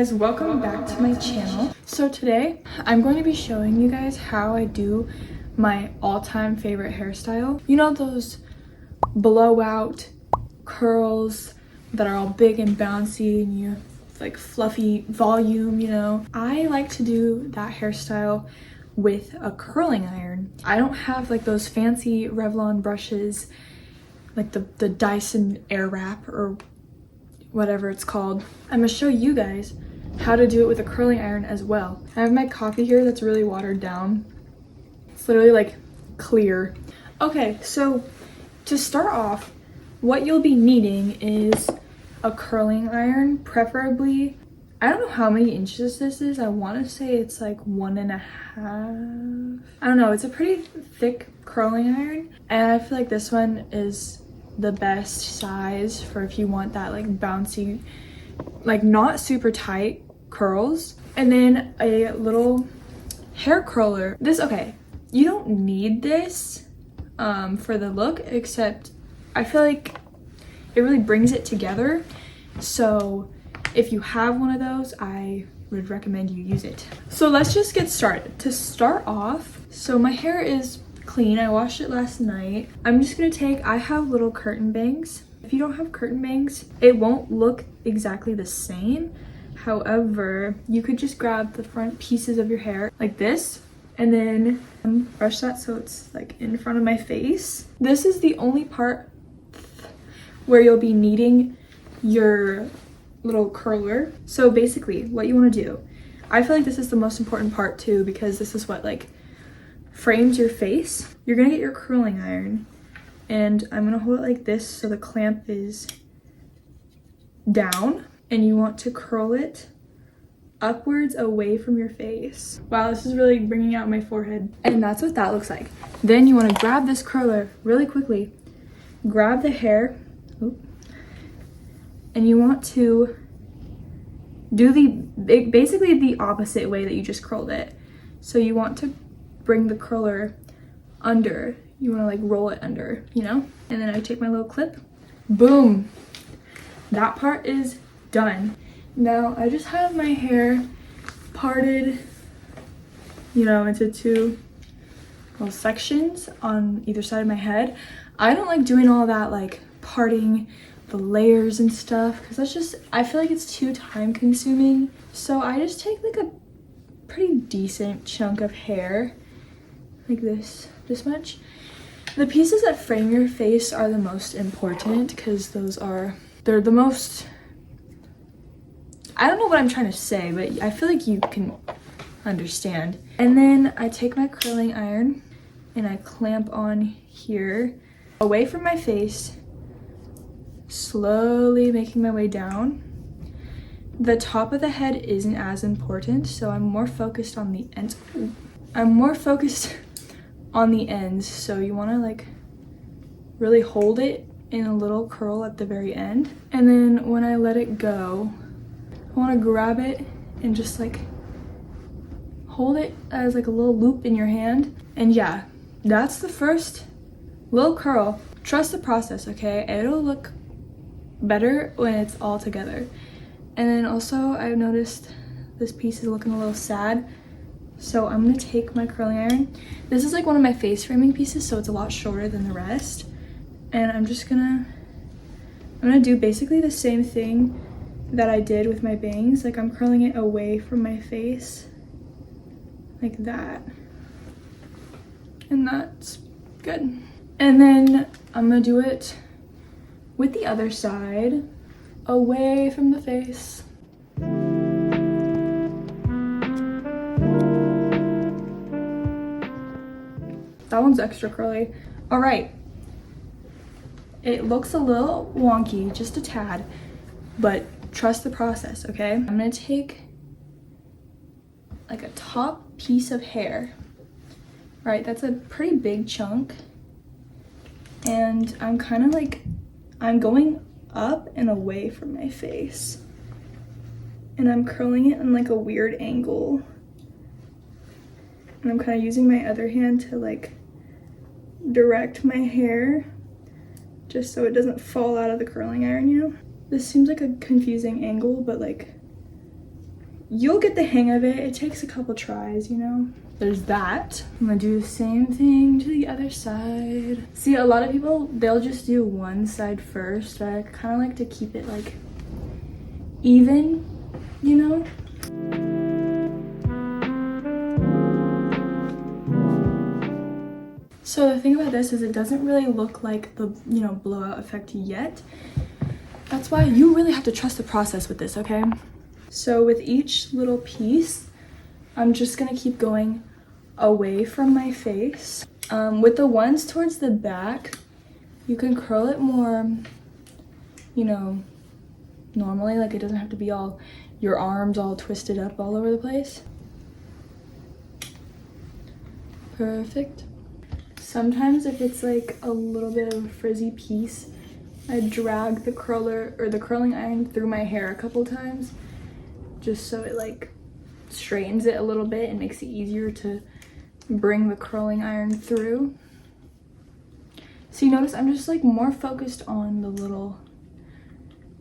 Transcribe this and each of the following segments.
guys, welcome back to my channel. So today I'm going to be showing you guys how I do my all-time favorite hairstyle. You know those blowout curls that are all big and bouncy and you have like fluffy volume, you know? I like to do that hairstyle with a curling iron. I don't have like those fancy Revlon brushes, like the Dyson Airwrap or whatever it's called. I'm gonna show you guys how to do it with a curling iron as well. I have my coffee here that's really watered down. It's literally like clear. Okay, so to start off, what you'll be needing is a curling iron, preferably, I don't know how many inches this is. I want to say it's like 1.5. I don't know, it's a pretty thick curling iron. And I feel like this one is the best size for if you want that like bouncy, like not super tight curls. And then a little hair curler. Okay, you don't need this for the look, except I feel like it really brings it together. So if you have one of those, I would recommend you use it. So let's just get started. To start off, so my hair is clean. I washed it last night. I'm just gonna I have little curtain bangs. If you don't have curtain bangs, it won't look exactly the same. However, you could just grab the front pieces of your hair like this and then brush that so it's like in front of my face. This is the only part where you'll be needing your little curler. So basically what you want to do, I feel like this is the most important part too, because this is what like frames your face. You're gonna get your curling iron and I'm gonna hold it like this so the clamp is down, and you want to curl it upwards away from your face. Wow, this is really bringing out my forehead. And that's what that looks like. Then you want to grab this curler really quickly, grab the hair, and you want to do basically the opposite way that you just curled it. So you want to bring the curler under. You want to like roll it under, you know? And then I take my little clip, boom. That part is done. Now I just have my hair parted, you know, into two little sections on either side of my head. I don't like doing all that like parting the layers and stuff because that's just, I feel like it's too time consuming. So I just take like a pretty decent chunk of hair, like this much. The pieces that frame your face are the most important because they're the most, I don't know what I'm trying to say, but I feel like you can understand. And then I take my curling iron and I clamp on here away from my face, slowly making my way down. The top of the head isn't as important, so I'm more focused on the ends. So you want to like really hold it in a little curl at the very end. And then when I let it go, I want to grab it and just like hold it as like a little loop in your hand. And yeah, that's the first little curl. Trust the process, okay? It'll look better when it's all together. And then also I've noticed this piece is looking a little sad, so I'm gonna take my curling iron. This is like one of my face framing pieces, so it's a lot shorter than the rest, and I'm gonna do basically the same thing that I did with my bangs. Like I'm curling it away from my face like that, and that's good. And then I'm gonna do it with the other side, away from the face. That one's extra curly. All right. It looks a little wonky, just a tad, but trust the process, okay? I'm gonna take like a top piece of hair, right? That's a pretty big chunk. And I'm kind of like, I'm going up and away from my face. And I'm curling it in like a weird angle. And I'm kind of using my other hand to like direct my hair just so it doesn't fall out of the curling iron, you know? This seems like a confusing angle, but like you'll get the hang of it. It takes a couple tries, you know. There's that. I'm gonna do the same thing to the other side. See, a lot of people, they'll just do one side first, but I kind of like to keep it like even, you know. So the thing about this is it doesn't really look like the, you know, blowout effect yet. That's why you really have to trust the process with this, okay? So with each little piece, I'm just gonna keep going away from my face. With the ones towards the back, you can curl it more, you know, normally. Like, it doesn't have to be all, your arms all twisted up all over the place. Perfect. Sometimes if it's like a little bit of a frizzy piece, I drag the curler or the curling iron through my hair a couple times just so it like straightens it a little bit and makes it easier to bring the curling iron through. So you notice I'm just like more focused on the little,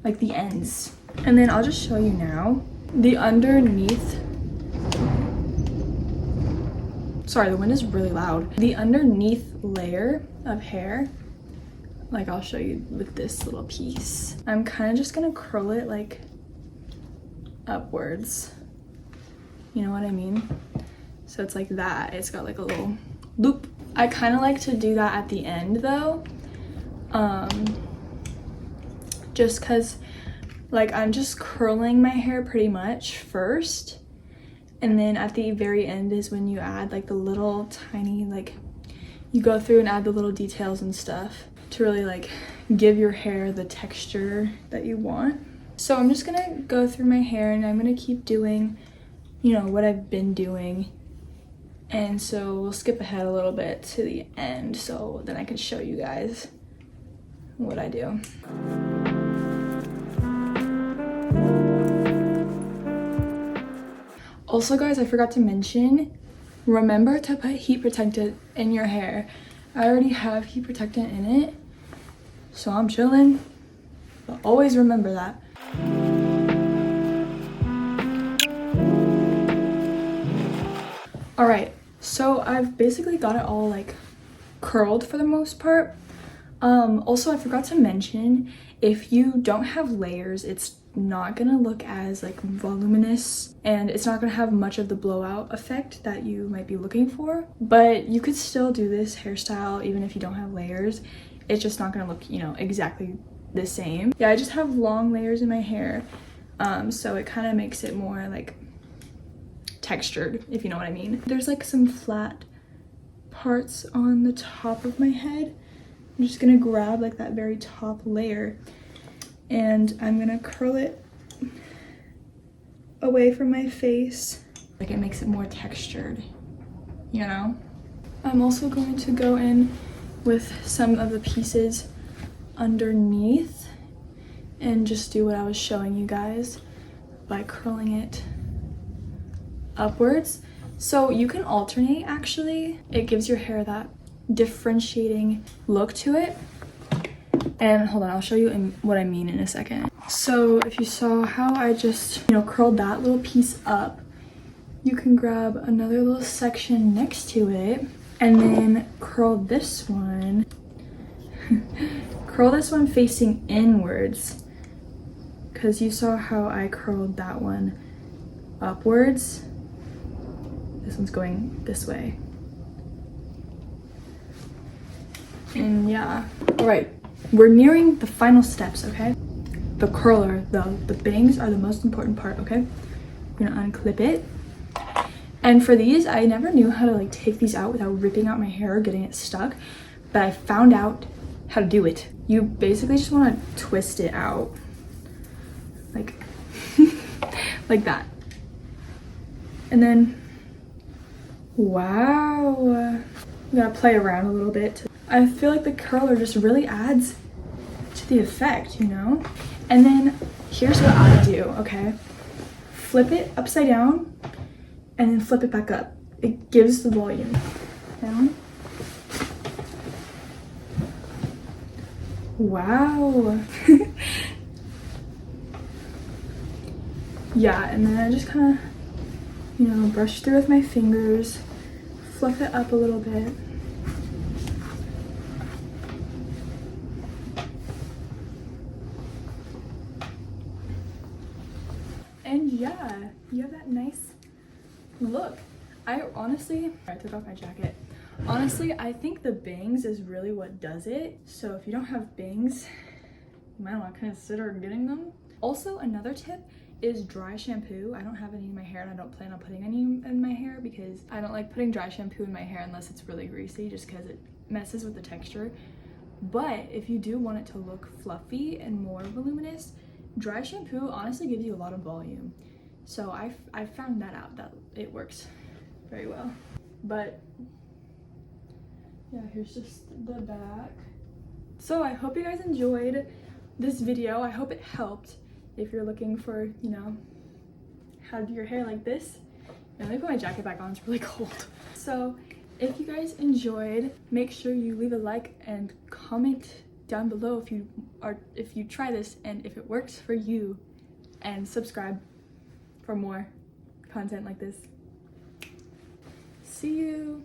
like the ends. And then I'll just show you now the underneath. Sorry, the wind is really loud. The underneath layer of hair, like I'll show you with this little piece. I'm kind of just gonna curl it like upwards. You know what I mean? So it's like that. It's got like a little loop. I kind of like to do that at the end though. Just cause like I'm just curling my hair pretty much first. And then at the very end is when you add like the little tiny, like you go through and add the little details and stuff to really like give your hair the texture that you want. So I'm just gonna go through my hair and I'm gonna keep doing, you know, what I've been doing. And so we'll skip ahead a little bit to the end so then I can show you guys what I do. Also guys, I forgot to mention, remember to put heat protectant in your hair. I already have heat protectant in it, so I'm chilling, but always remember that. All right, so I've basically got it all like curled for the most part. Also I forgot to mention, if you don't have layers, it's not gonna look as like voluminous and it's not gonna have much of the blowout effect that you might be looking for, but you could still do this hairstyle even if you don't have layers. It's just not gonna look, you know, exactly the same. Yeah, I just have long layers in my hair, so it kind of makes it more like textured, if you know what I mean. There's like some flat parts on the top of my head. I'm just gonna grab like that very top layer and I'm gonna curl it away from my face. Like, it makes it more textured, you know? I'm also going to go in with some of the pieces underneath and just do what I was showing you guys by curling it upwards. So you can alternate actually. It gives your hair that differentiating look to it. And hold on, I'll show you what I mean in a second. So if you saw how I just, you know, curled that little piece up, you can grab another little section next to it and then curl this one. Curl this one facing inwards, because you saw how I curled that one upwards. This one's going this way. And yeah, all right. We're nearing the final steps, okay? The curler, the bangs are the most important part, okay? We're gonna unclip it. And for these, I never knew how to like take these out without ripping out my hair or getting it stuck, but I found out how to do it. You basically just wanna twist it out. Like, like that. And then, wow. I'm gonna play around a little bit. I feel like the curler just really adds to the effect, you know? And then here's what I do, okay? Flip it upside down and then flip it back up. It gives the volume. Down. Wow. yeah, and then I just kind of, you know, brush through with my fingers, fluff it up a little bit. And yeah, you have that nice look. I honestly, I took off my jacket. Honestly, I think the bangs is really what does it. So if you don't have bangs, you might want to consider getting them. Also, another tip is dry shampoo. I don't have any in my hair and I don't plan on putting any in my hair because I don't like putting dry shampoo in my hair unless it's really greasy, just because it messes with the texture. But if you do want it to look fluffy and more voluminous, dry shampoo honestly gives you a lot of volume. So I found that out, that it works very well. But yeah, here's just the back. So I hope you guys enjoyed this video. I hope it helped if you're looking for, you know, how to do your hair like this. And let me put my jacket back on, it's really cold. So if you guys enjoyed, make sure you leave a like and comment down below if you try this and if it works for you, and subscribe for more content like this. See you.